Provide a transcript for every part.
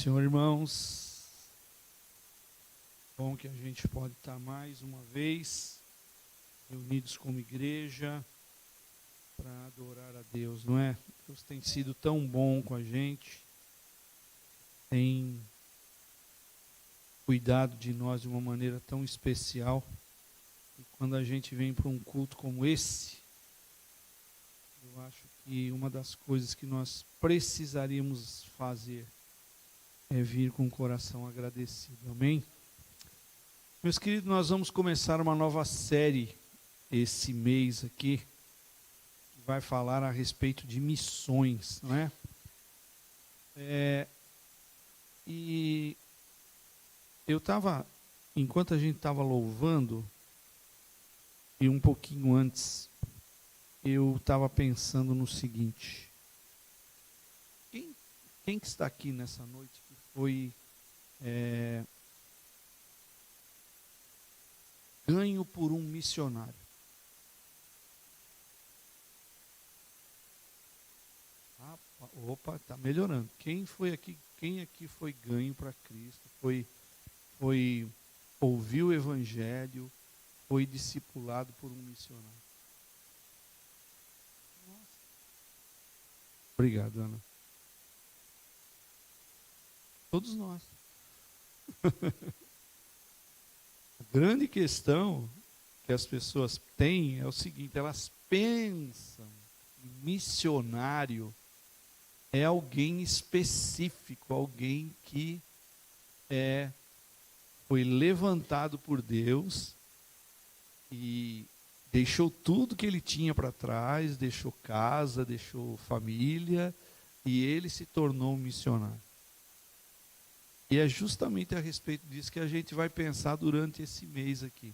Senhor, irmãos. Bom que a gente pode estar mais uma vez reunidos como igreja para adorar a Deus, não é? Deus tem sido tão bom com a gente, tem cuidado de nós de uma maneira tão especial. E quando a gente vem para um culto como esse, eu acho que uma das coisas que nós precisaríamos fazer é vir com o coração agradecido. Amém? Meus queridos, nós vamos começar uma nova série esse mês aqui, que vai falar a respeito de missões, não é? E eu estava, enquanto a gente estava louvando, e um pouquinho antes, eu estava pensando no seguinte: quem que está aqui nessa noite que foi ganho por um missionário? Opa, está melhorando. Quem foi aqui? Quem aqui foi ganho para Cristo? Ouviu o Evangelho? Foi discipulado por um missionário? Nossa. Obrigado, Ana. Todos nós. A grande questão que as pessoas têm é o seguinte: elas pensam que missionário é alguém específico, alguém que foi levantado por Deus e deixou tudo que ele tinha para trás, deixou casa, deixou família, e ele se tornou um missionário. E é justamente a respeito disso que a gente vai pensar durante esse mês aqui.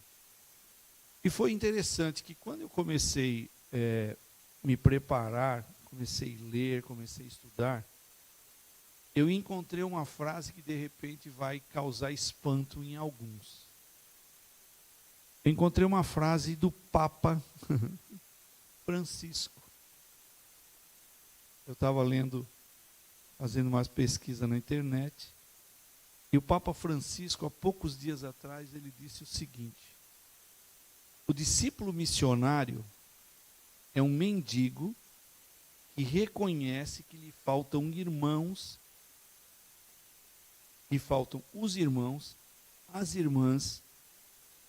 E foi interessante que quando eu comecei a me preparar, comecei a ler, comecei a estudar, eu encontrei uma frase que de repente vai causar espanto em alguns. Eu encontrei uma frase do Papa Francisco. Eu estava lendo, fazendo umas pesquisas na internet, e o Papa Francisco, há poucos dias atrás, ele disse o seguinte: o discípulo missionário é um mendigo que reconhece que lhe faltam irmãos, lhe faltam os irmãos, as irmãs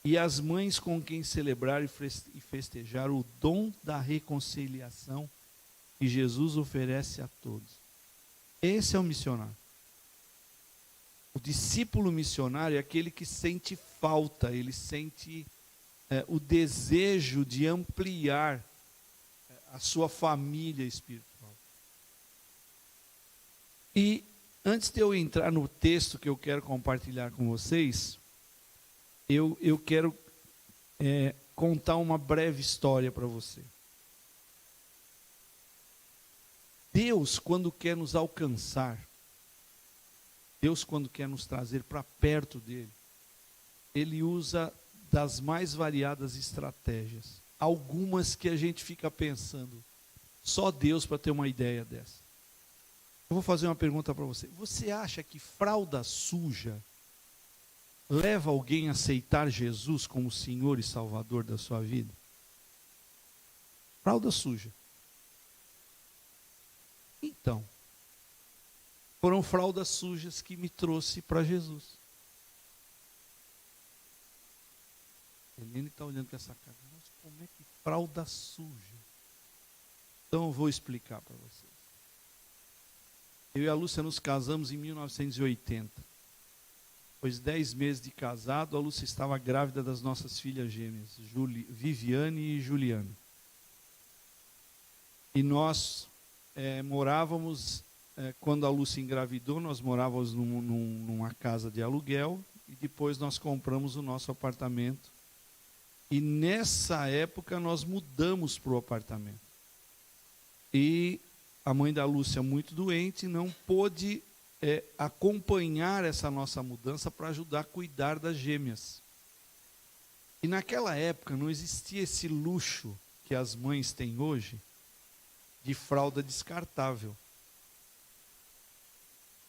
e as mães com quem celebrar e festejar o dom da reconciliação que Jesus oferece a todos. Esse é o missionário. O discípulo missionário é aquele que sente falta, ele sente o desejo de ampliar a sua família espiritual. E antes de eu entrar no texto que eu quero compartilhar com vocês, eu quero contar uma breve história para você. Deus, quando quer nos alcançar, Deus, quando quer nos trazer para perto dele, ele usa das mais variadas estratégias. Algumas que a gente fica pensando, só Deus para ter uma ideia dessa. Eu vou fazer uma pergunta para você. Você acha que fralda suja leva alguém a aceitar Jesus como Senhor e Salvador da sua vida? Fralda suja. Então, foram fraldas sujas que me trouxe para Jesus. Helene está olhando com essa cara. Nossa, como é que fralda suja? Então eu vou explicar para vocês. Eu e a Lúcia nos casamos em 1980. Depois de 10 meses de casado, a Lúcia estava grávida das nossas filhas gêmeas, Viviane e Juliana. E nós morávamos, quando a Lúcia engravidou, nós morávamos numa casa de aluguel, e depois nós compramos o nosso apartamento. E nessa época nós mudamos para o apartamento. E a mãe da Lúcia, muito doente, não pôde acompanhar essa nossa mudança para ajudar a cuidar das gêmeas. E naquela época não existia esse luxo que as mães têm hoje de fralda descartável.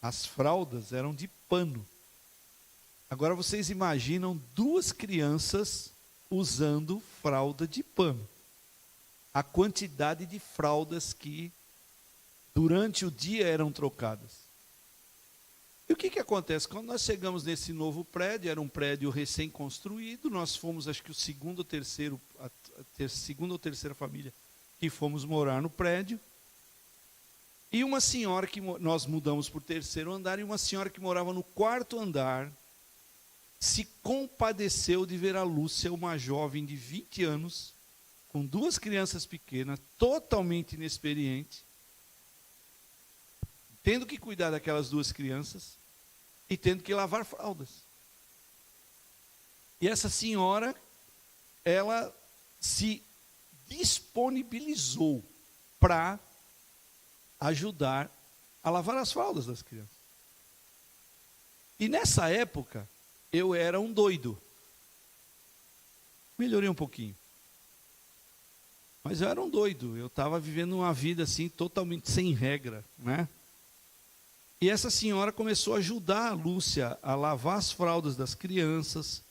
As fraldas eram de pano. Agora vocês imaginam 2 crianças usando fralda de pano. A quantidade de fraldas que durante o dia eram trocadas. E o que acontece? Quando nós chegamos nesse novo prédio, era um prédio recém-construído, nós fomos, acho que a segunda ou terceira família que fomos morar no prédio. E uma senhora que nós mudamos para o 3º andar, e uma senhora que morava no 4º andar, se compadeceu de ver a Lúcia, uma jovem de 20 anos, com 2 crianças pequenas, totalmente inexperiente, tendo que cuidar daquelas 2 crianças e tendo que lavar fraldas. E essa senhora, ela se disponibilizou para ajudar a lavar as fraldas das crianças. E nessa época, eu era um doido. Melhorei um pouquinho. Mas eu era um doido. Eu estava vivendo uma vida assim, totalmente sem regra, né? E essa senhora começou a ajudar a Lúcia a lavar as fraldas das crianças.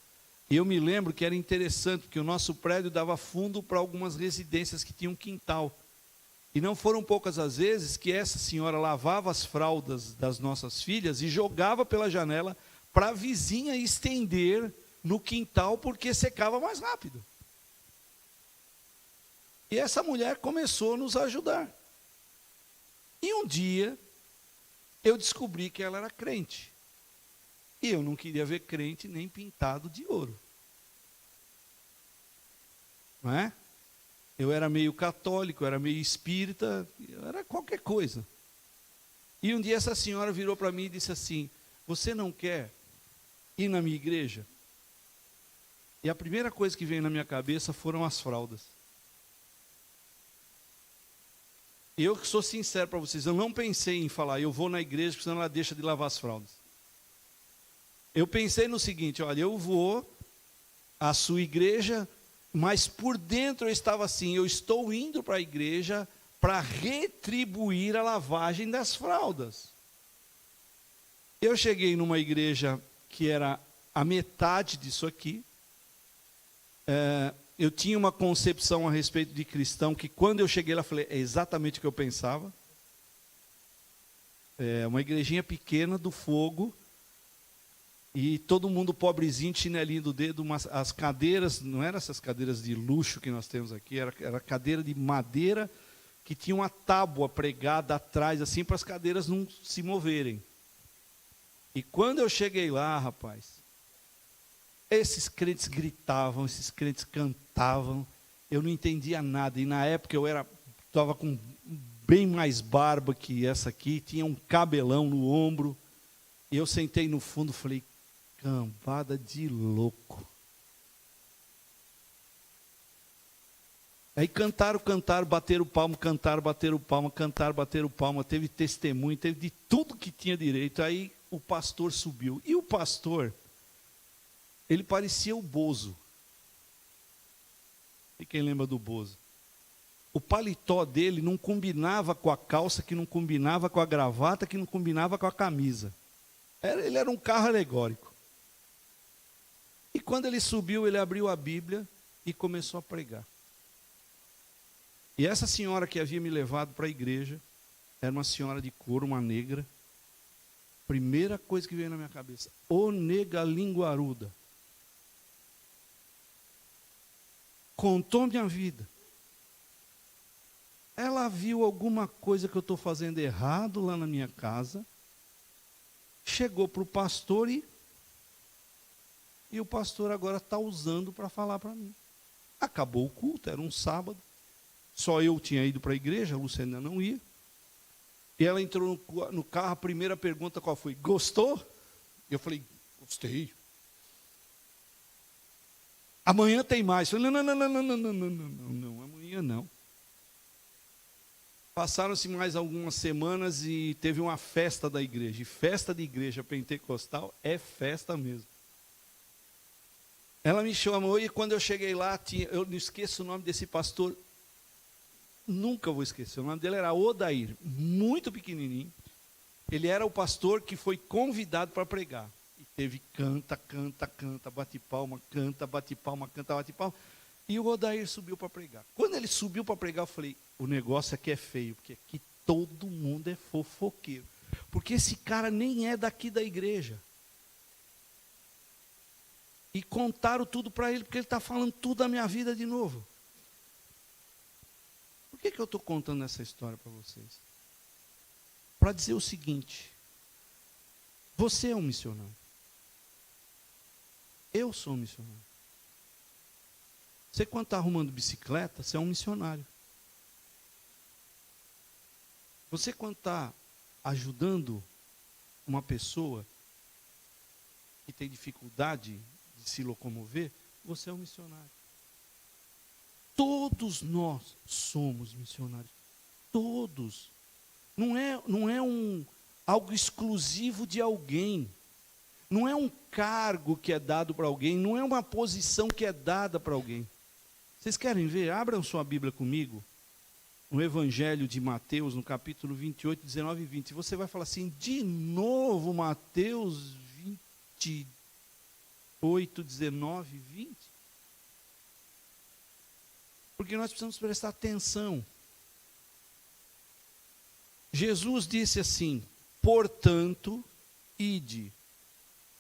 E eu me lembro que era interessante, porque o nosso prédio dava fundo para algumas residências que tinham quintal. E não foram poucas as vezes que essa senhora lavava as fraldas das nossas filhas e jogava pela janela para a vizinha estender no quintal, porque secava mais rápido. E essa mulher começou a nos ajudar. E um dia, eu descobri que ela era crente. E eu não queria ver crente nem pintado de ouro. Não é? Eu era meio católico, eu era meio espírita, eu era qualquer coisa. E um dia essa senhora virou para mim e disse assim: você não quer ir na minha igreja? E a primeira coisa que veio na minha cabeça foram as fraldas. E eu que sou sincero para vocês, eu não pensei em falar, eu vou na igreja, porque senão ela deixa de lavar as fraldas. Eu pensei no seguinte: olha, eu vou à sua igreja, mas por dentro eu estava assim, eu estou indo para a igreja para retribuir a lavagem das fraldas. Eu cheguei numa igreja que era a metade disso aqui. Eu tinha uma concepção a respeito de cristão, que quando eu cheguei lá, falei, é exatamente o que eu pensava. Uma igrejinha pequena do fogo, e todo mundo pobrezinho, chinelinho do dedo, as cadeiras, não eram essas cadeiras de luxo que nós temos aqui, era cadeira de madeira, que tinha uma tábua pregada atrás, assim, para as cadeiras não se moverem. E quando eu cheguei lá, rapaz, esses crentes gritavam, esses crentes cantavam, eu não entendia nada. E na época eu estava com bem mais barba que essa aqui, tinha um cabelão no ombro. E eu sentei no fundo e falei, cambada de louco. Aí cantaram, bateram palma, bateram palma, teve testemunho, teve de tudo que tinha direito. Aí o pastor subiu. E o pastor, ele parecia o Bozo. E quem lembra do Bozo? O paletó dele não combinava com a calça, que não combinava com a gravata, que não combinava com a camisa. Ele era um carro alegórico. E quando ele subiu, ele abriu a Bíblia e começou a pregar. E essa senhora que havia me levado para a igreja, era uma senhora de cor, uma negra. Primeira coisa que veio na minha cabeça, ô nega linguaruda. Contou minha vida. Ela viu alguma coisa que eu estou fazendo errado lá na minha casa, chegou para o pastor e o pastor agora está usando para falar para mim. Acabou o culto, era um sábado, só eu tinha ido para a igreja, a Lúcia ainda não ia. E ela entrou no carro, a primeira pergunta qual foi? Gostou? Eu falei, gostei. Amanhã tem mais. Eu falei, não, amanhã não. Passaram-se mais algumas semanas e teve uma festa da igreja. E festa de igreja pentecostal é festa mesmo. Ela me chamou e quando eu cheguei lá, eu não esqueço o nome desse pastor, nunca vou esquecer. O nome dele era Odair, muito pequenininho. Ele era o pastor que foi convidado para pregar. E teve canta, bate palma, canta, bate palma, canta, bate palma. E o Odair subiu para pregar. Quando ele subiu para pregar, eu falei, o negócio aqui é feio, porque aqui todo mundo é fofoqueiro. Porque esse cara nem é daqui da igreja. E contaram tudo para ele, porque ele está falando tudo da minha vida de novo. Por que eu estou contando essa história para vocês? Para dizer o seguinte: você é um missionário. Eu sou um missionário. Você, quando está arrumando bicicleta, você é um missionário. Você, quando está ajudando uma pessoa que tem dificuldade de se locomover, você é um missionário. Todos nós somos missionários. Todos. Não é algo exclusivo de alguém. Não é um cargo que é dado para alguém. Não é uma posição que é dada para alguém. Vocês querem ver? Abram sua Bíblia comigo. No Evangelho de Mateus, no capítulo 28, 19 e 20. Você vai falar assim, de novo Mateus 28, 19 e 20? Porque nós precisamos prestar atenção. Jesus disse assim, portanto, ide,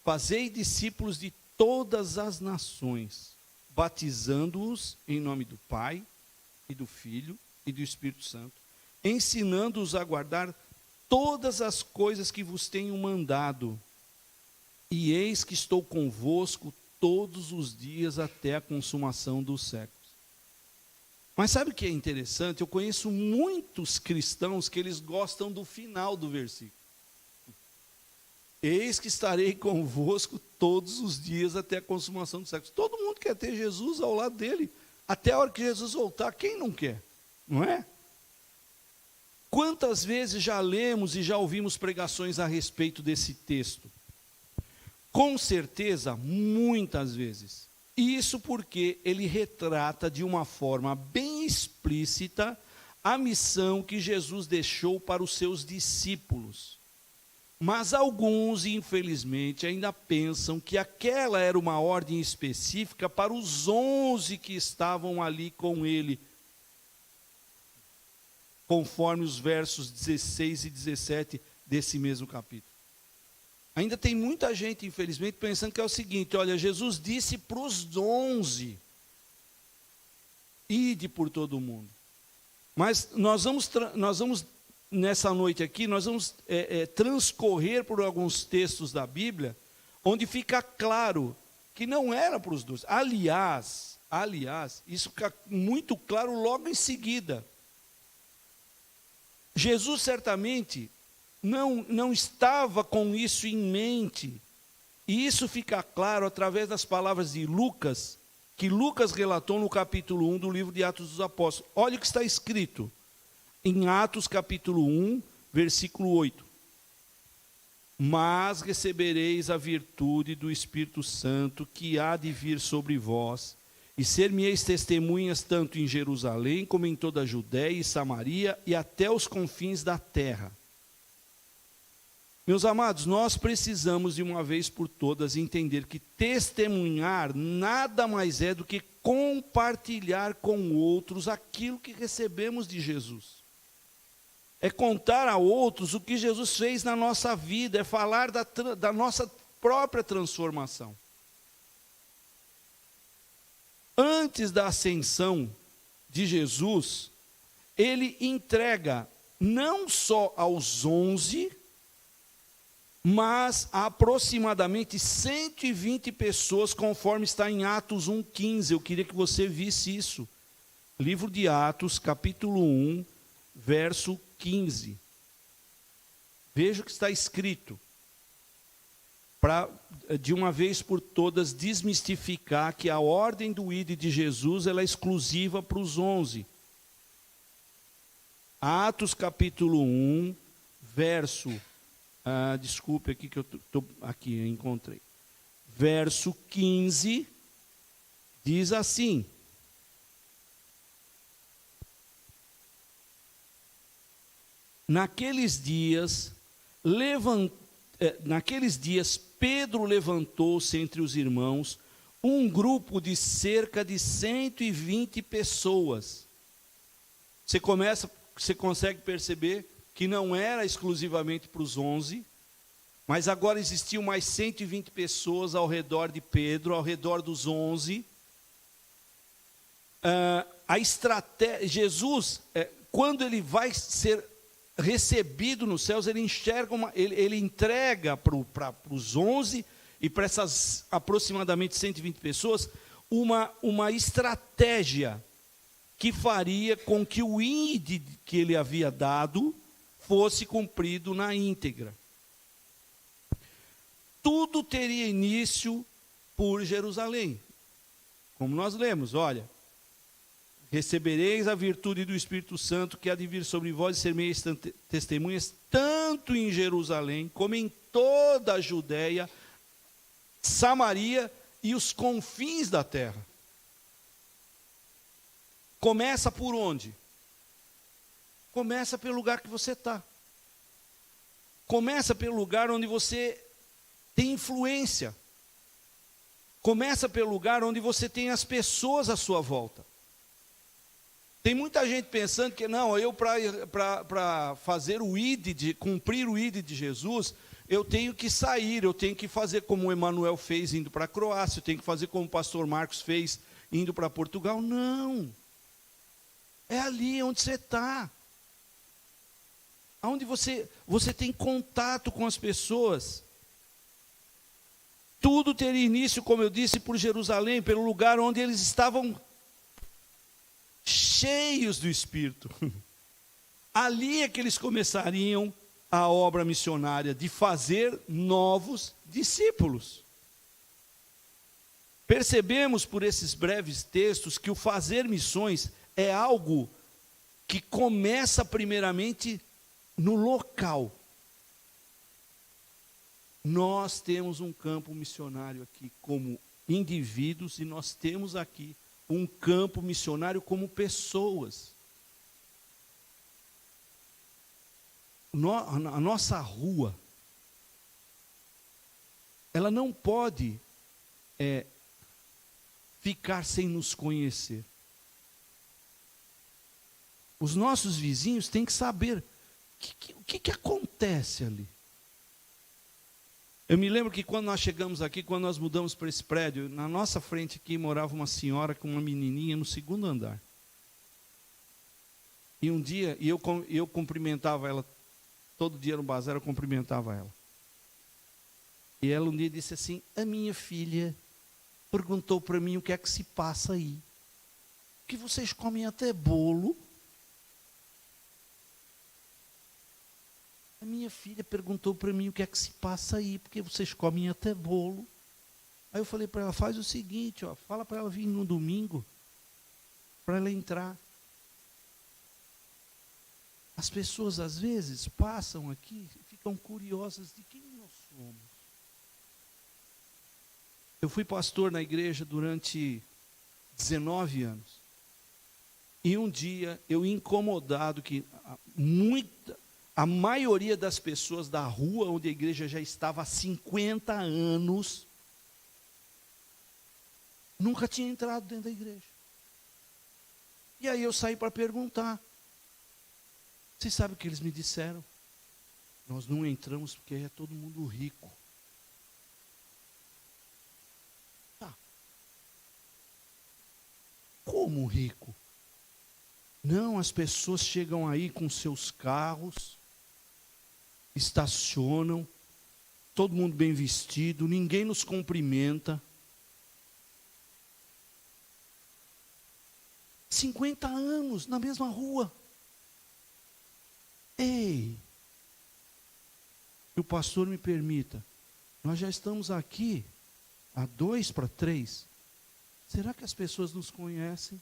fazei discípulos de todas as nações, batizando-os em nome do Pai, e do Filho, e do Espírito Santo, ensinando-os a guardar todas as coisas que vos tenho mandado, e eis que estou convosco todos os dias até a consumação dos séculos. Mas sabe o que é interessante? Eu conheço muitos cristãos que eles gostam do final do versículo. Eis que estarei convosco todos os dias até a consumação dos séculos. Todo mundo quer ter Jesus ao lado dele, até a hora que Jesus voltar. Quem não quer? Não é? Quantas vezes já lemos e já ouvimos pregações a respeito desse texto? Com certeza, muitas vezes. Isso porque ele retrata de uma forma bem explícita a missão que Jesus deixou para os seus discípulos. Mas alguns, infelizmente, ainda pensam que aquela era uma ordem específica para os 11 que estavam ali com ele, conforme os versos 16 e 17 desse mesmo capítulo. Ainda tem muita gente, infelizmente, pensando que é o seguinte, olha, Jesus disse para os 11, ide por todo o mundo. Mas nós vamos nessa noite aqui, nós vamos transcorrer por alguns textos da Bíblia, onde fica claro que não era para os 12. Aliás, isso fica muito claro logo em seguida. Jesus certamente não estava com isso em mente. E isso fica claro através das palavras de Lucas, que Lucas relatou no capítulo 1 do livro de Atos dos Apóstolos. Olha o que está escrito em Atos capítulo 1, versículo 8. Mas recebereis a virtude do Espírito Santo que há de vir sobre vós, e ser-me-eis testemunhas tanto em Jerusalém como em toda a Judéia e Samaria e até os confins da terra. Meus amados, nós precisamos de uma vez por todas entender que testemunhar nada mais é do que compartilhar com outros aquilo que recebemos de Jesus. É contar a outros o que Jesus fez na nossa vida, é falar da nossa própria transformação. Antes da ascensão de Jesus, ele entrega não só aos 11, mas a aproximadamente 120 pessoas, conforme está em Atos 1,15. Eu queria que você visse isso. Livro de Atos, capítulo 1, verso 15. Veja o que está escrito. Para, de uma vez por todas, desmistificar que a ordem do ide de Jesus ela é exclusiva para os 11. Atos, capítulo 1, verso... desculpe aqui que eu encontrei. Verso 15, diz assim: naqueles dias naqueles dias, Pedro levantou-se entre os irmãos um grupo de cerca de 120 pessoas. Você consegue perceber que não era exclusivamente para os 11, mas agora existiam mais 120 pessoas ao redor de Pedro, ao redor dos 11. A estratégia, Jesus, quando ele vai ser recebido nos céus, ele enxerga ele entrega para os 11 e para essas aproximadamente 120 pessoas uma estratégia que faria com que o ide que ele havia dado fosse cumprido na íntegra. Tudo teria início por Jerusalém. Como nós lemos, olha: recebereis a virtude do Espírito Santo que há de vir sobre vós e sereis testemunhas, tanto em Jerusalém, como em toda a Judéia, Samaria e os confins da terra. Começa por onde? Começa pelo lugar que você está. Começa pelo lugar onde você tem influência. Começa pelo lugar onde você tem as pessoas à sua volta. Tem muita gente pensando que, não, eu para fazer o ID, cumprir o ID de Jesus, eu tenho que sair, eu tenho que fazer como o Emanuel fez indo para a Croácia, eu tenho que fazer como o pastor Marcos fez indo para Portugal. Não. É ali onde você está. Onde você tem contato com as pessoas. Tudo teria início, como eu disse, por Jerusalém, pelo lugar onde eles estavam cheios do Espírito. Ali é que eles começariam a obra missionária de fazer novos discípulos. Percebemos por esses breves textos que o fazer missões é algo que começa primeiramente no local. Nós temos um campo missionário aqui como indivíduos e nós temos aqui um campo missionário como pessoas. A nossa rua, ela não pode ficar sem nos conhecer. Os nossos vizinhos têm que saber o que acontece ali. Eu me lembro que quando nós chegamos aqui, quando nós mudamos para esse prédio, na nossa frente aqui morava uma senhora com uma menininha no 2º andar. E um dia, eu cumprimentava ela, todo dia no bazar eu cumprimentava ela. E ela um dia disse assim: a minha filha perguntou para mim o que é que se passa aí. Que vocês comem até bolo. A minha filha perguntou para mim o que é que se passa aí, porque vocês comem até bolo. Aí eu falei para ela: faz o seguinte, fala para ela vir no domingo, para ela entrar. As pessoas às vezes passam aqui e ficam curiosas de quem nós somos. Eu fui pastor na igreja durante 19 anos. E um dia eu incomodado que a maioria das pessoas da rua onde a igreja já estava há 50 anos, nunca tinha entrado dentro da igreja. E aí eu saí para perguntar. Vocês sabem o que eles me disseram? Nós não entramos porque é todo mundo rico. Tá. Como rico? Não, as pessoas chegam aí com seus carros, estacionam, todo mundo bem vestido, ninguém nos cumprimenta. 50 anos na mesma rua. Ei, que o pastor me permita, nós já estamos aqui há 2 para 3. Será que as pessoas nos conhecem?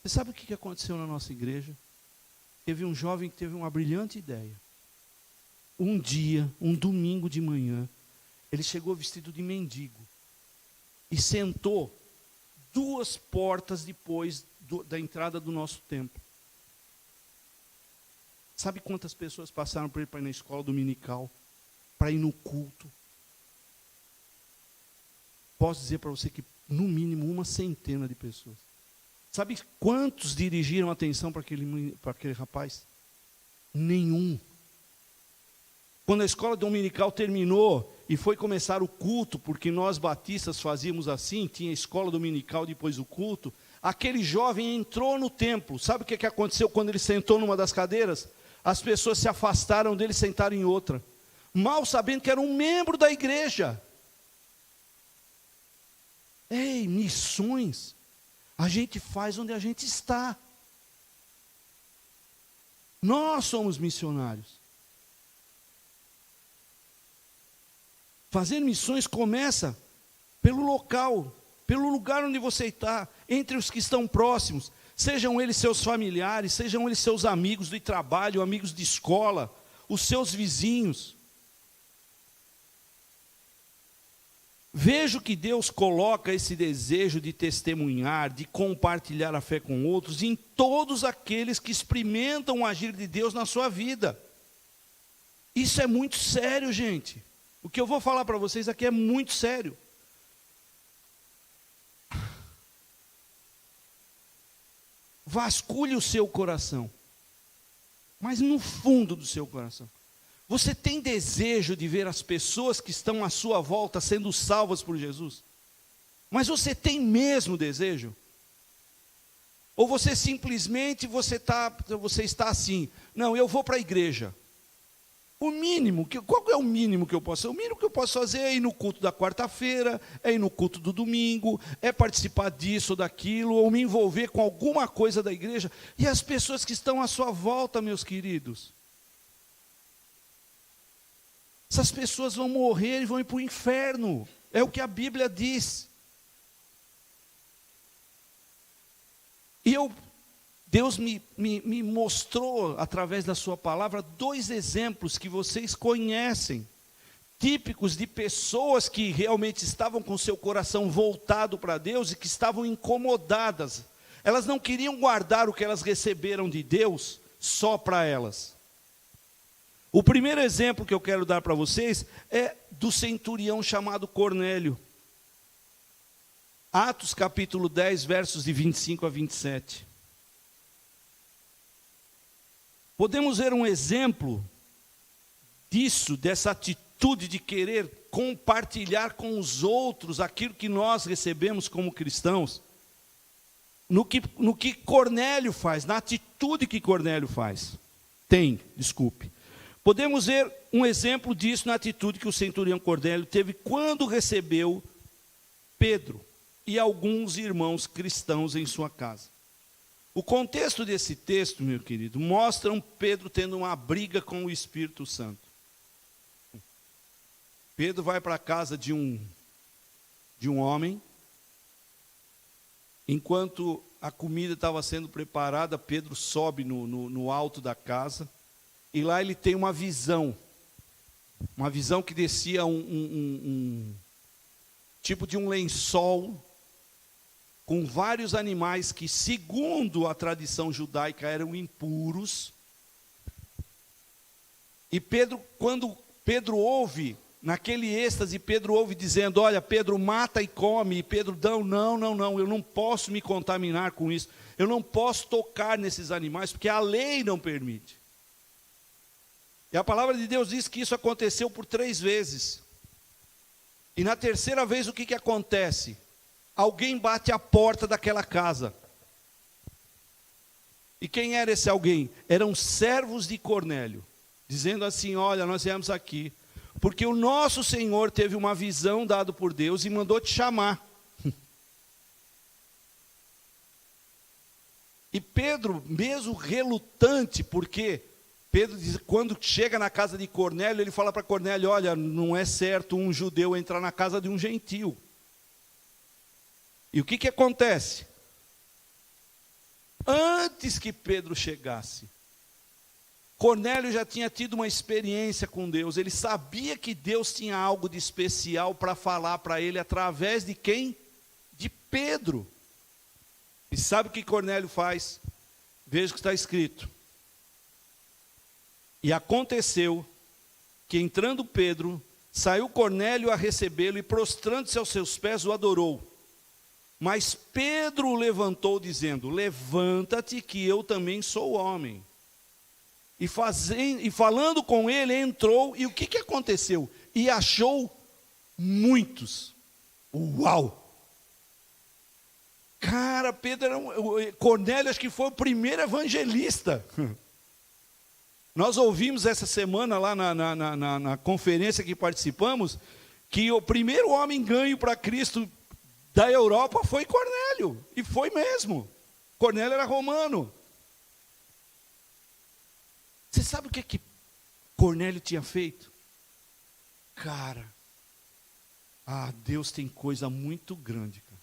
Você sabe o que aconteceu na nossa igreja? Teve um jovem que teve uma brilhante ideia. Um dia, um domingo de manhã, ele chegou vestido de mendigo e sentou 2 portas depois da entrada do nosso templo. Sabe quantas pessoas passaram por ele para ir na escola dominical, para ir no culto? Posso dizer para você que, no mínimo, 100 de pessoas. Sabe quantos dirigiram atenção para aquele rapaz? Nenhum. Quando a escola dominical terminou e foi começar o culto, porque nós batistas fazíamos assim, tinha escola dominical depois do culto, aquele jovem entrou no templo. Sabe o que aconteceu quando ele sentou numa das cadeiras? As pessoas se afastaram dele e sentaram em outra, mal sabendo que era um membro da igreja. Ei, missões, a gente faz onde a gente está. Nós somos missionários. Fazer missões começa pelo local, pelo lugar onde você está, entre os que estão próximos, sejam eles seus familiares, sejam eles seus amigos de trabalho, amigos de escola, os seus vizinhos. Vejo que Deus coloca esse desejo de testemunhar, de compartilhar a fé com outros, em todos aqueles que experimentam o agir de Deus na sua vida. Isso é muito sério, gente. O que eu vou falar para vocês aqui é muito sério. Vasculhe o seu coração, mas no fundo do seu coração, você tem desejo de ver as pessoas que estão à sua volta sendo salvas por Jesus? Mas você tem mesmo desejo? Ou você simplesmente você está assim, não, eu vou para a igreja. O mínimo, qual é o mínimo que eu posso fazer? O mínimo que eu posso fazer é ir no culto da quarta-feira, é ir no culto do domingo, é participar disso ou daquilo, ou me envolver com alguma coisa da igreja. E as pessoas que estão à sua volta, meus queridos? Essas pessoas vão morrer e vão ir para o inferno. É o que a Bíblia diz. E Deus me mostrou, através da sua palavra, 2 exemplos que vocês conhecem, típicos de pessoas que realmente estavam com seu coração voltado para Deus e que estavam incomodadas. Elas não queriam guardar o que elas receberam de Deus só para elas. O primeiro exemplo que eu quero dar para vocês é do centurião chamado Cornélio. Atos capítulo 10, versos de 25 a 27. Podemos ver um exemplo disso, dessa atitude de querer compartilhar com os outros aquilo que nós recebemos como cristãos, no que Cornélio faz, na atitude que Cornélio faz. Podemos ver um exemplo disso na atitude que o centurião Cornélio teve quando recebeu Pedro e alguns irmãos cristãos em sua casa. O contexto desse texto, meu querido, mostra Pedro tendo uma briga com o Espírito Santo. Pedro vai para a casa de um homem. Enquanto a comida estava sendo preparada, Pedro sobe no alto da casa. E lá ele tem uma visão que descia um tipo de um lençol com vários animais que, segundo a tradição judaica, eram impuros. E quando Pedro ouve, naquele êxtase, Pedro ouve dizendo, olha, Pedro, mata e come. E Pedro, não, eu não posso me contaminar com isso. Eu não posso tocar nesses animais, porque a lei não permite. E a palavra de Deus diz que isso aconteceu por 3 vezes. E na terceira vez o que acontece? Alguém bate a porta daquela casa. E quem era esse alguém? Eram servos de Cornélio, dizendo assim, olha, nós viemos aqui, porque o nosso Senhor teve uma visão dada por Deus e mandou te chamar. E Pedro, mesmo relutante, porque Pedro diz, quando chega na casa de Cornélio, ele fala para Cornélio, olha, não é certo um judeu entrar na casa de um gentio. E o que acontece? Antes que Pedro chegasse, Cornélio já tinha tido uma experiência com Deus. Ele sabia que Deus tinha algo de especial para falar para ele através de quem? De Pedro. E sabe o que Cornélio faz? Veja o que está escrito. E aconteceu que, entrando Pedro, saiu Cornélio a recebê-lo e, prostrando-se aos seus pés, o adorou. Mas Pedro o levantou, dizendo: levanta-te, que eu também sou homem. E falando com ele, entrou, e o que aconteceu? E achou muitos. Uau! Cara, Cornélio acho que foi o primeiro evangelista. Nós ouvimos essa semana lá na conferência que participamos, que o primeiro homem ganho para Cristo da Europa foi Cornélio. E foi mesmo. Cornélio era romano. Você sabe o que Cornélio tinha feito? Cara, Deus tem coisa muito grande, cara.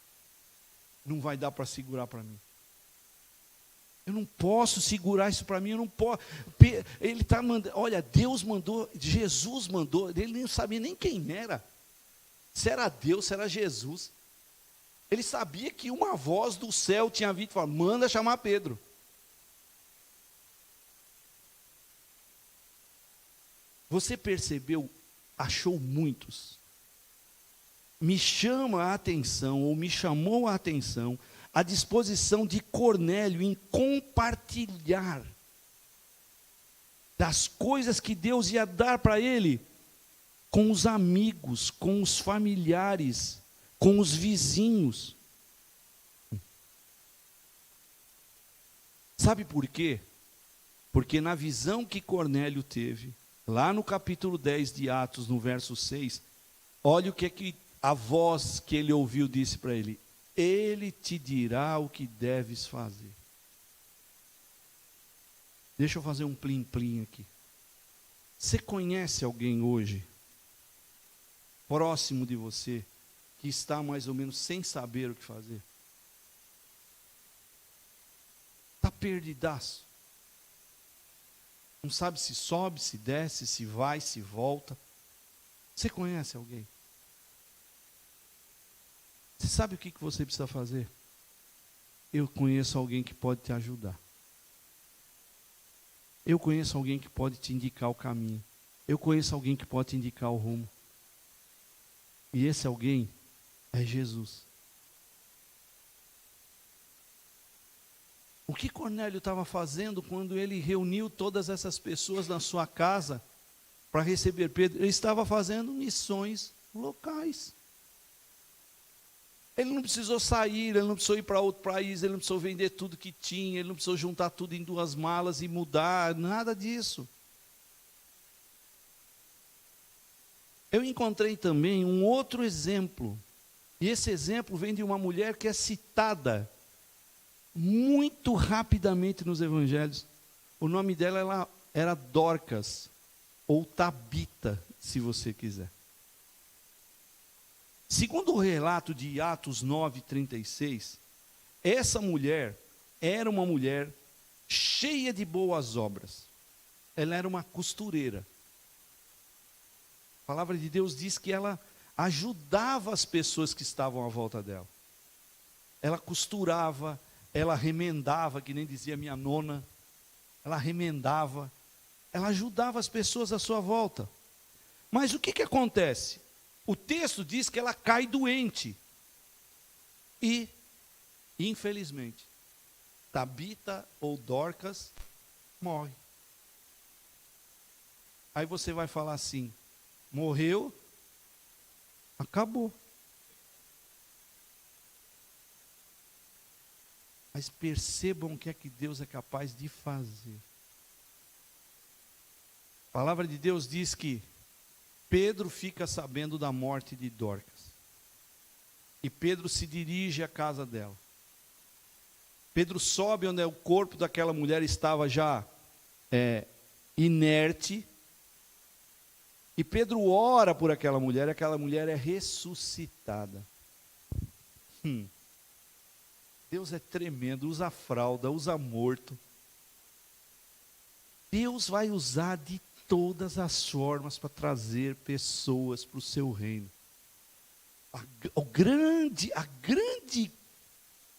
Não vai dar para segurar para mim. Eu não posso segurar isso para mim, eu não posso. Ele está mandando, olha, Deus mandou, Jesus mandou, ele nem sabia nem quem era. Se era Deus, se era Jesus. Ele sabia que uma voz do céu tinha vindo e falado: manda chamar Pedro. Você percebeu, achou muitos. Me chama a atenção, ou me chamou a atenção, a disposição de Cornélio em compartilhar das coisas que Deus ia dar para ele com os amigos, com os familiares, com os vizinhos. Sabe por quê? Porque na visão que Cornélio teve, lá no capítulo 10 de Atos, no verso 6, olha o que a voz que ele ouviu disse para ele: ele te dirá o que deves fazer. Deixa eu fazer um plim-plim aqui. Você conhece alguém hoje, próximo de você, que está mais ou menos sem saber o que fazer? Está perdidaço. Não sabe se sobe, se desce, se vai, se volta. Você conhece alguém? Você sabe o que você precisa fazer? Eu conheço alguém que pode te ajudar. Eu conheço alguém que pode te indicar o caminho. Eu conheço alguém que pode te indicar o rumo. E esse alguém é Jesus. O que Cornélio estava fazendo quando ele reuniu todas essas pessoas na sua casa para receber Pedro? Ele estava fazendo missões locais. Ele não precisou sair, ele não precisou ir para outro país, ele não precisou vender tudo que tinha, ele não precisou juntar tudo em 2 malas e mudar, nada disso. Eu encontrei também um outro exemplo, e esse exemplo vem de uma mulher que é citada muito rapidamente nos evangelhos. O nome dela era Dorcas, ou Tabita, se você quiser. Segundo o relato de Atos 9:36, essa mulher era uma mulher cheia de boas obras. Ela era uma costureira. A palavra de Deus diz que ela ajudava as pessoas que estavam à volta dela. Ela costurava, ela remendava, que nem dizia minha nona. Ela remendava, ela ajudava as pessoas à sua volta. Mas o que acontece? O texto diz que ela cai doente. E, infelizmente, Tabita ou Dorcas morre. Aí você vai falar assim: morreu, acabou. Mas percebam o que é que Deus é capaz de fazer. A palavra de Deus diz que Pedro fica sabendo da morte de Dorcas. E Pedro se dirige à casa dela. Pedro sobe onde o corpo daquela mulher estava já inerte. E Pedro ora por aquela mulher, e aquela mulher é ressuscitada. Deus é tremendo, usa fralda, usa morto. Deus vai usar de todas as formas para trazer pessoas para o seu reino. A grande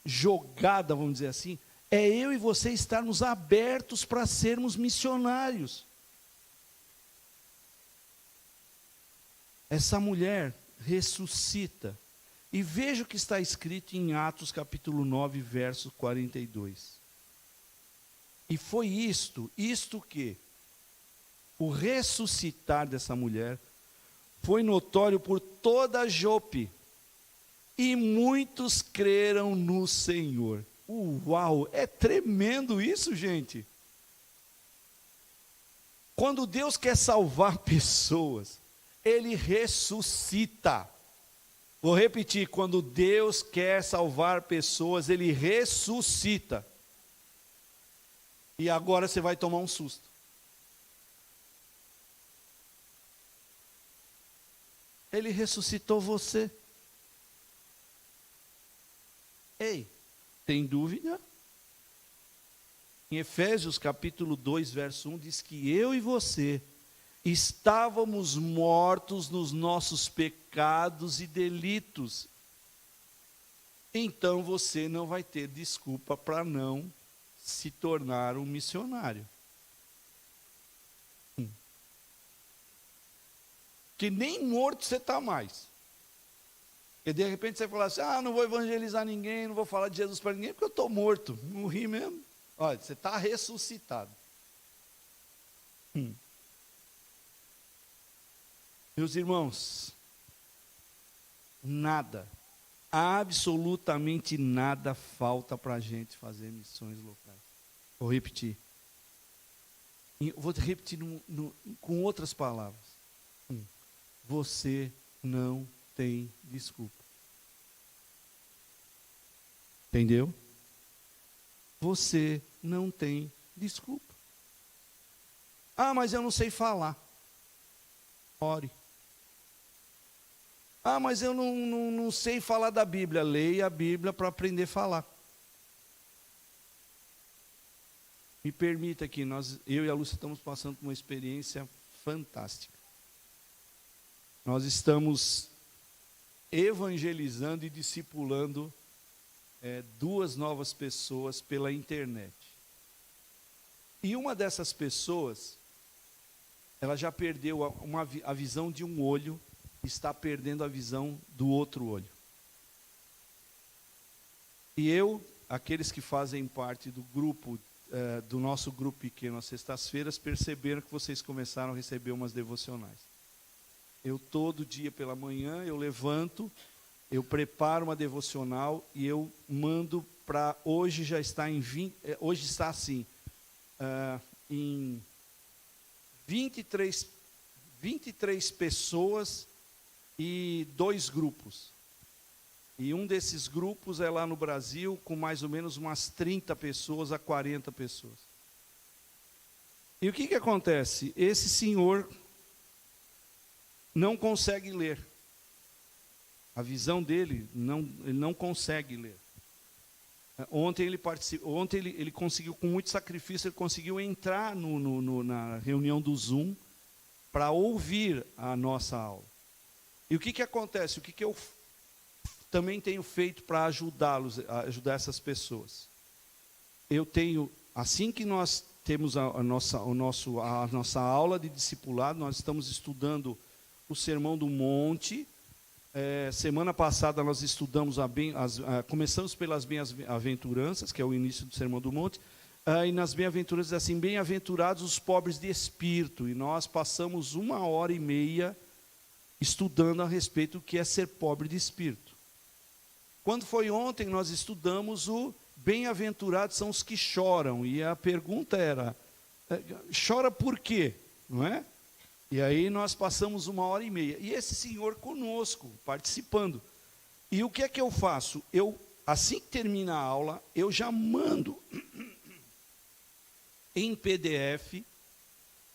jogada, vamos dizer assim, é eu e você estarmos abertos para sermos missionários. essa mulher ressuscita. E veja o que está escrito em Atos capítulo 9, verso 42. E foi isto que o ressuscitar dessa mulher foi notório por toda Jope, e muitos creram no Senhor. Uau, é tremendo isso, gente. Quando Deus quer salvar pessoas, Ele ressuscita. Vou repetir, quando Deus quer salvar pessoas, Ele ressuscita. E agora você vai tomar um susto. Ele ressuscitou você. Ei, tem dúvida? Em Efésios capítulo 2, verso 1, diz que eu e você estávamos mortos nos nossos pecados e delitos. Então você não vai ter desculpa para não se tornar um missionário. Que nem morto você está mais. Porque de repente você fala assim, não vou evangelizar ninguém, não vou falar de Jesus para ninguém, porque eu estou morto, morri mesmo. Olha, você está ressuscitado. Meus irmãos, nada, absolutamente nada falta para a gente fazer missões locais. Vou repetir. Vou repetir com outras palavras. Você não tem desculpa. Entendeu? Você não tem desculpa. Mas eu não sei falar. Ore. Mas eu não sei falar da Bíblia. Leia a Bíblia para aprender a falar. Me permita que eu e a Lúcia estamos passando por uma experiência fantástica. Nós estamos evangelizando e discipulando 2 novas pessoas pela internet. E uma dessas pessoas, ela já perdeu a visão de um olho, está perdendo a visão do outro olho. E aqueles que fazem parte do grupo, do nosso grupo pequeno às sextas-feiras, perceberam que vocês começaram a receber umas devocionais. Eu todo dia pela manhã, eu levanto, eu preparo uma devocional e eu mando para, hoje já está hoje está assim, em 23 pessoas e 2 grupos. E um desses grupos é lá no Brasil, com mais ou menos umas 30 pessoas a 40 pessoas. E o que acontece? Esse senhor não consegue ler. A visão dele, ele não consegue ler. Ontem ele conseguiu, com muito sacrifício, ele conseguiu entrar na reunião do Zoom para ouvir a nossa aula. E o que acontece? O que eu também tenho feito para ajudar essas pessoas? Eu tenho, assim que nós temos a nossa aula de discipulado, nós estamos estudando o Sermão do Monte. Semana passada nós estudamos começamos pelas bem-aventuranças, que é o início do Sermão do Monte, e nas bem-aventuranças assim, bem-aventurados os pobres de espírito, e nós passamos 1h30 estudando a respeito do que é ser pobre de espírito. Quando foi ontem, nós estudamos o bem-aventurados são os que choram, e a pergunta era, chora por quê? Não é? E aí nós passamos 1h30. E esse senhor conosco, participando. E o que é que eu faço? Assim que termina a aula, eu já mando em PDF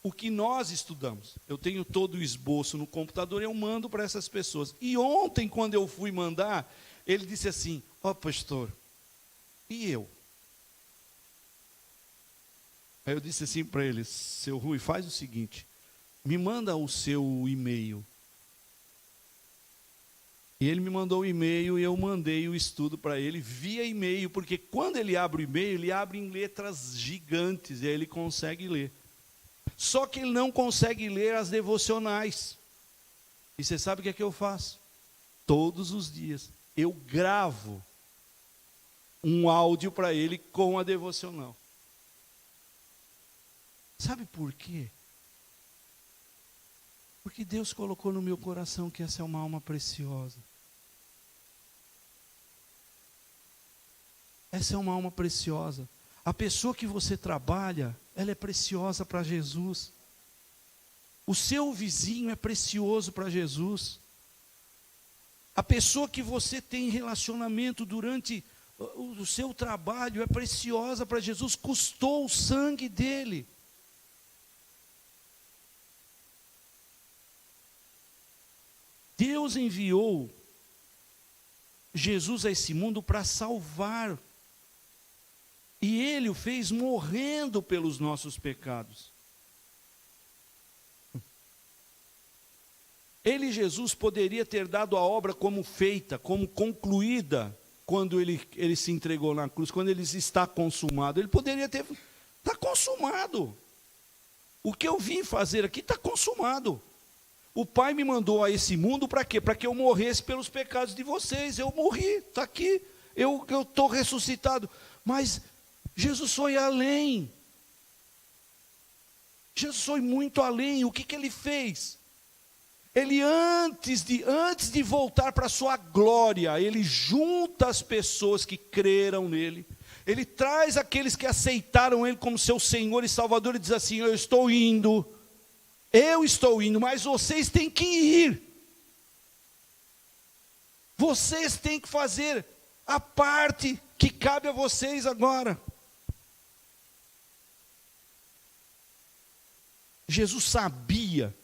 o que nós estudamos. Eu tenho todo o esboço no computador, eu mando para essas pessoas. E ontem, quando eu fui mandar, ele disse assim, pastor, e eu? Aí eu disse assim para ele, seu Rui, faz o seguinte, me manda o seu e-mail. E ele me mandou o e-mail e eu mandei o estudo para ele via e-mail, porque quando ele abre o e-mail, ele abre em letras gigantes, e aí ele consegue ler. Só que ele não consegue ler as devocionais. E você sabe o que é que eu faço? Todos os dias eu gravo um áudio para ele com a devocional. Sabe por quê? Porque Deus colocou no meu coração que essa é uma alma preciosa. Essa é uma alma preciosa. A pessoa que você trabalha, ela é preciosa para Jesus. O seu vizinho é precioso para Jesus. A pessoa que você tem relacionamento durante o seu trabalho é preciosa para Jesus, custou o sangue dele. Deus enviou Jesus a esse mundo para salvar. E Ele o fez morrendo pelos nossos pecados. Ele, Jesus, poderia ter dado a obra como feita, como concluída, quando ele se entregou na cruz, quando ele está consumado. Ele poderia ter, está consumado. O que eu vim fazer aqui está consumado. O Pai me mandou a esse mundo para quê? Para que eu morresse pelos pecados de vocês. Eu morri, está aqui, eu estou ressuscitado. Mas Jesus foi além. Jesus foi muito além. O que ele fez? Ele antes de voltar para a sua glória, ele junta as pessoas que creram nele. Ele traz aqueles que aceitaram ele como seu Senhor e Salvador e diz assim: eu estou indo, mas vocês têm que ir. Vocês têm que fazer a parte que cabe a vocês agora. Jesus sabia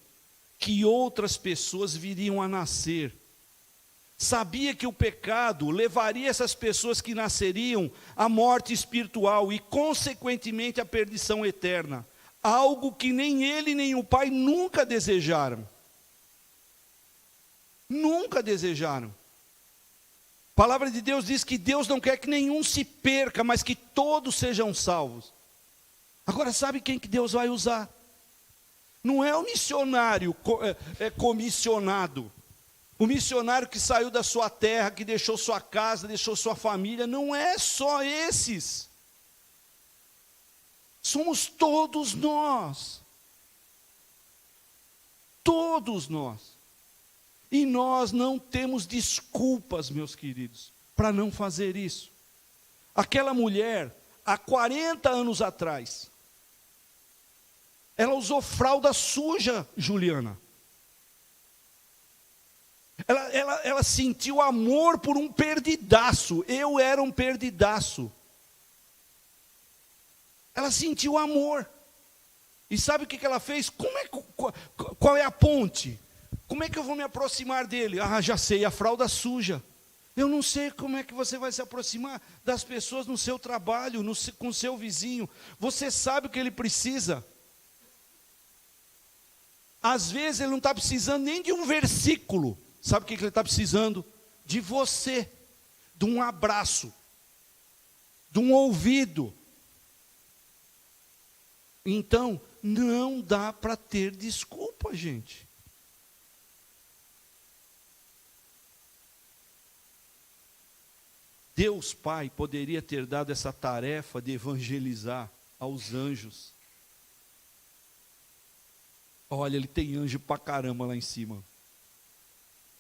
que outras pessoas viriam a nascer. Sabia que o pecado levaria essas pessoas que nasceriam à morte espiritual e, consequentemente, à perdição eterna. Algo que nem ele nem o Pai nunca desejaram. Nunca desejaram. A palavra de Deus diz que Deus não quer que nenhum se perca, mas que todos sejam salvos. Agora, sabe quem que Deus vai usar? Não é o missionário comissionado. O missionário que saiu da sua terra, que deixou sua casa, deixou sua família. Não é só esses. Somos todos nós. Todos nós. E nós não temos desculpas, meus queridos, para não fazer isso. Aquela mulher, há 40 anos atrás, ela usou fralda suja, Juliana. Ela sentiu amor por um perdidaço. Eu era um perdidaço. Ela sentiu amor. E sabe o que ela fez? Qual é a ponte? Como é que eu vou me aproximar dele? Ah, já sei, a fralda suja. Eu não sei como é que você vai se aproximar das pessoas no seu trabalho, com o seu vizinho. Você sabe o que ele precisa. Às vezes ele não está precisando nem de um versículo. Sabe o que ele está precisando? De você, de um abraço, de um ouvido. Então, não dá para ter desculpa, gente. Deus Pai poderia ter dado essa tarefa de evangelizar aos anjos. Olha, ele tem anjo pra caramba lá em cima.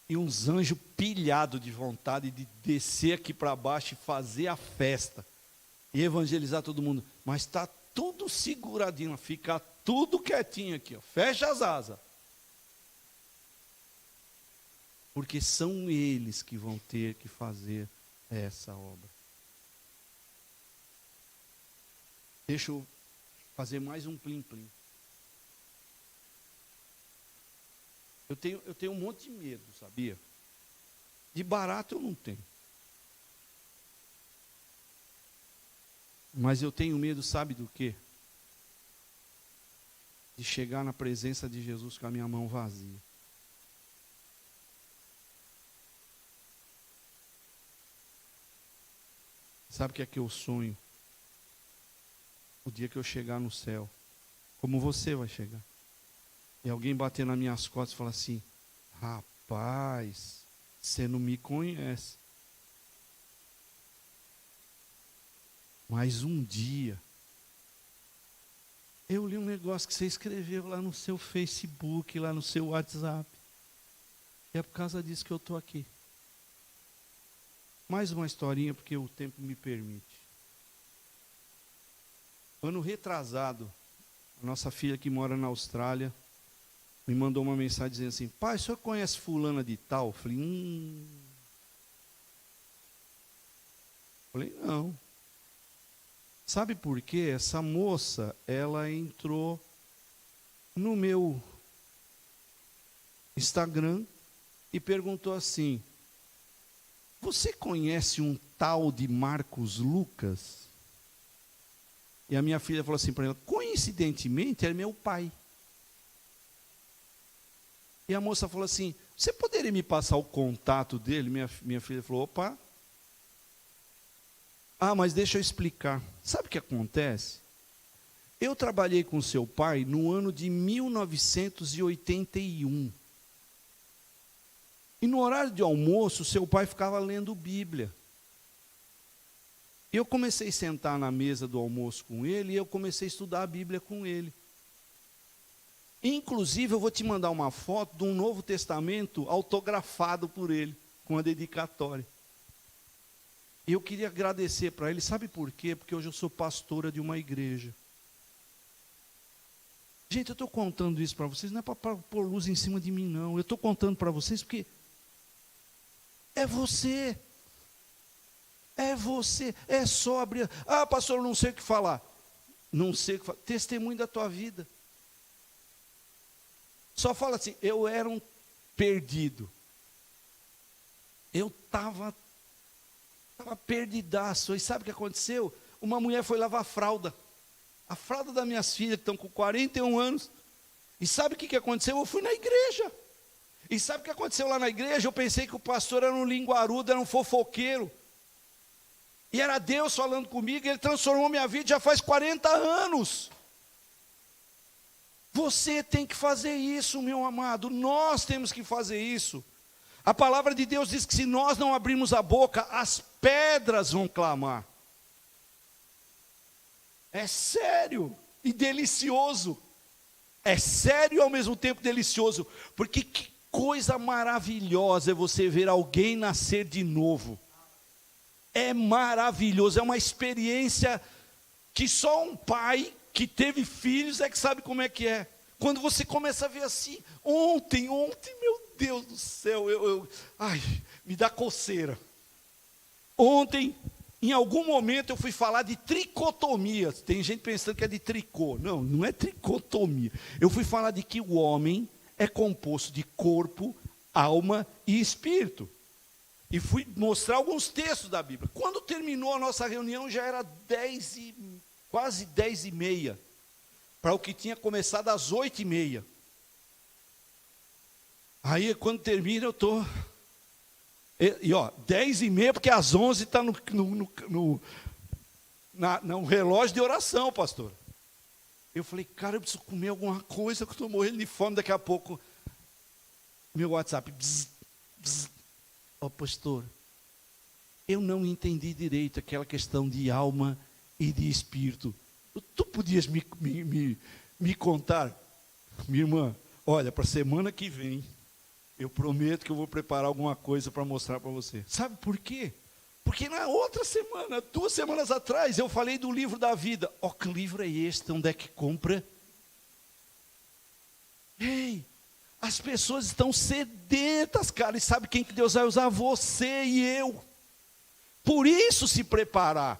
E uns anjos pilhados de vontade de descer aqui para baixo e fazer a festa. E evangelizar todo mundo. Mas está tudo seguradinho, fica tudo quietinho aqui. Ó. Fecha as asas. Porque são eles que vão ter que fazer essa obra. Deixa eu fazer mais um plim-plim. Eu tenho um monte de medo, sabia? De barato eu não tenho. Mas eu tenho medo, sabe do quê? De chegar na presença de Jesus com a minha mão vazia. Sabe o que é que eu sonho? O dia que eu chegar no céu, como você vai chegar. E alguém bater nas minhas costas e falar assim: Rapaz, você não me conhece. Mas um dia, eu li um negócio que você escreveu lá no seu Facebook, lá no seu WhatsApp. E é por causa disso que eu estou aqui. Mais uma historinha, porque o tempo me permite. Ano retrasado, a nossa filha que mora na Austrália me mandou uma mensagem dizendo assim: pai, o senhor conhece fulana de tal? Eu falei, não. Sabe por quê? Essa moça, ela entrou no meu Instagram e perguntou assim: você conhece um tal de Marcos Lucas? E a minha filha falou assim para ela: coincidentemente, é meu pai. E a moça falou assim: você poderia me passar o contato dele? Minha filha falou: opa. Ah, mas deixa eu explicar. Sabe o que acontece? Eu trabalhei com seu pai no ano de 1981. E no horário de almoço, seu pai ficava lendo Bíblia. Eu comecei a sentar na mesa do almoço com ele e eu comecei a estudar a Bíblia com ele. Inclusive, eu vou te mandar uma foto de um Novo Testamento autografado por ele, com a dedicatória. E eu queria agradecer para ele, sabe por quê? Porque hoje eu sou pastora de uma igreja. Gente, eu estou contando isso para vocês, não é para pôr luz em cima de mim, não. Eu estou contando para vocês porque é você. É você. É só abrir. Ah, pastor, eu não sei o que falar. Não sei o que falar. Testemunho da tua vida. Só fala assim: eu era um perdido. Eu estava perdidaço. E sabe o que aconteceu? Uma mulher foi lavar a fralda das minhas filhas, que estão com 41 anos. E sabe o que aconteceu? Eu fui na igreja. E sabe o que aconteceu lá na igreja? Eu pensei que o pastor era um linguarudo, era um fofoqueiro. E era Deus falando comigo, Ele transformou minha vida já faz 40 anos. Você tem que fazer isso, meu amado. Nós temos que fazer isso. A palavra de Deus diz que se nós não abrirmos a boca, as pedras vão clamar. É sério e delicioso. É sério e ao mesmo tempo delicioso. Porque que coisa maravilhosa é você ver alguém nascer de novo. É maravilhoso, é uma experiência que só um pai que teve filhos é que sabe como é que é. Quando você começa a ver assim, ontem, meu Deus do céu, ai, me dá coceira. Ontem, em algum momento, eu fui falar de tricotomia. Tem gente pensando que é de tricô. Não, não é tricotomia. Eu fui falar de que o homem é composto de corpo, alma e espírito. E fui mostrar alguns textos da Bíblia. Quando terminou a nossa reunião, já era quase 10h30. Para o que tinha começado às 8h30. Aí, quando termina, eu estou... E ó, 10h30, porque às 11 está no relógio de oração, pastor. Eu falei, cara, eu preciso comer alguma coisa, que eu estou morrendo de fome. Daqui a pouco, meu WhatsApp, ó, pastor, eu não entendi direito aquela questão de alma e de espírito. Tu podias me contar? Minha irmã, olha, para a semana que vem, eu prometo que eu vou preparar alguma coisa para mostrar para você. Sabe por quê? Porque na outra semana, 2 semanas atrás, eu falei do livro da vida. Ó, que livro é este? Onde é que compra? Ei, as pessoas estão sedentas, cara. E sabe quem que Deus vai usar? Você e eu. Por isso se preparar.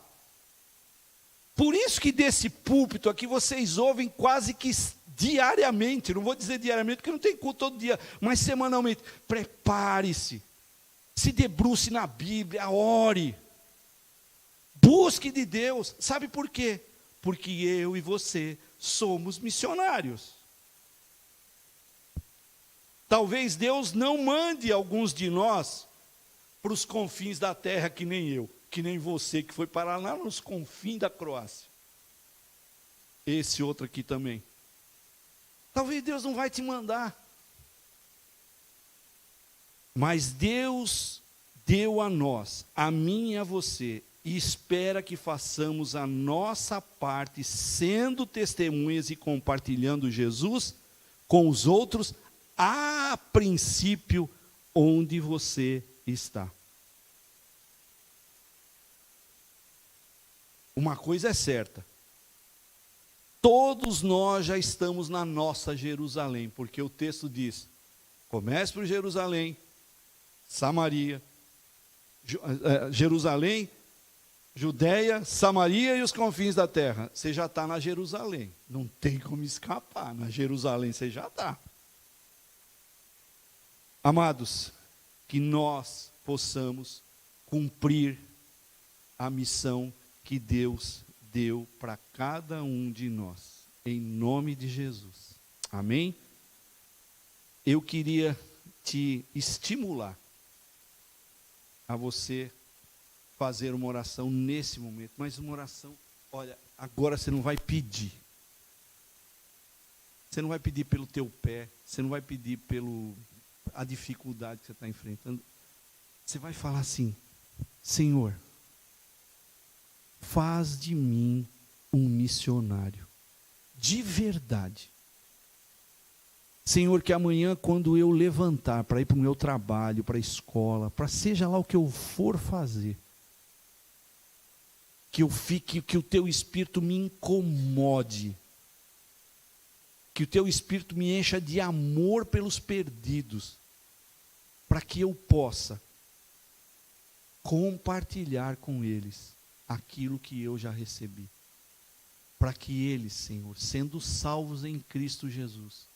Por isso que desse púlpito aqui vocês ouvem quase que diariamente. Não vou dizer diariamente, porque não tem culto todo dia. Mas semanalmente. Prepare-se. Se debruce na Bíblia, ore. Busque de Deus. Sabe por quê? Porque eu e você somos missionários. Talvez Deus não mande alguns de nós para os confins da terra, que nem eu, que nem você, que foi parar lá nos confins da Croácia. Esse outro aqui também. Talvez Deus não vai te mandar. Mas Deus deu a nós, a mim e a você, e espera que façamos a nossa parte, sendo testemunhas e compartilhando Jesus com os outros, a princípio, onde você está. Uma coisa é certa, todos nós já estamos na nossa Jerusalém, porque o texto diz, comece por Jerusalém, Samaria, Jerusalém, Judeia, Samaria e os confins da terra. Você já está na Jerusalém, não tem como escapar, na Jerusalém você já está. Amados, que nós possamos cumprir a missão que Deus deu para cada um de nós, em nome de Jesus. Amém? Eu queria te estimular a você fazer uma oração nesse momento, mas uma oração, olha, agora você não vai pedir. Você não vai pedir pelo teu pé, você não vai pedir a dificuldade que você está enfrentando. Você vai falar assim, Senhor, faz de mim um missionário, de verdade. Senhor, que amanhã, quando eu levantar para ir para o meu trabalho, para a escola, para seja lá o que eu for fazer, que o teu Espírito me incomode, que o teu Espírito me encha de amor pelos perdidos, para que eu possa compartilhar com eles aquilo que eu já recebi, para que eles, Senhor, sendo salvos em Cristo Jesus,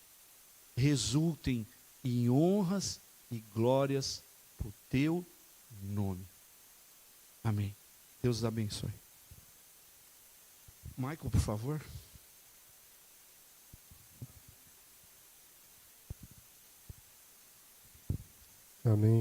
resultem em honras e glórias por teu nome. Amém. Deus os abençoe. Michael, por favor. Amém.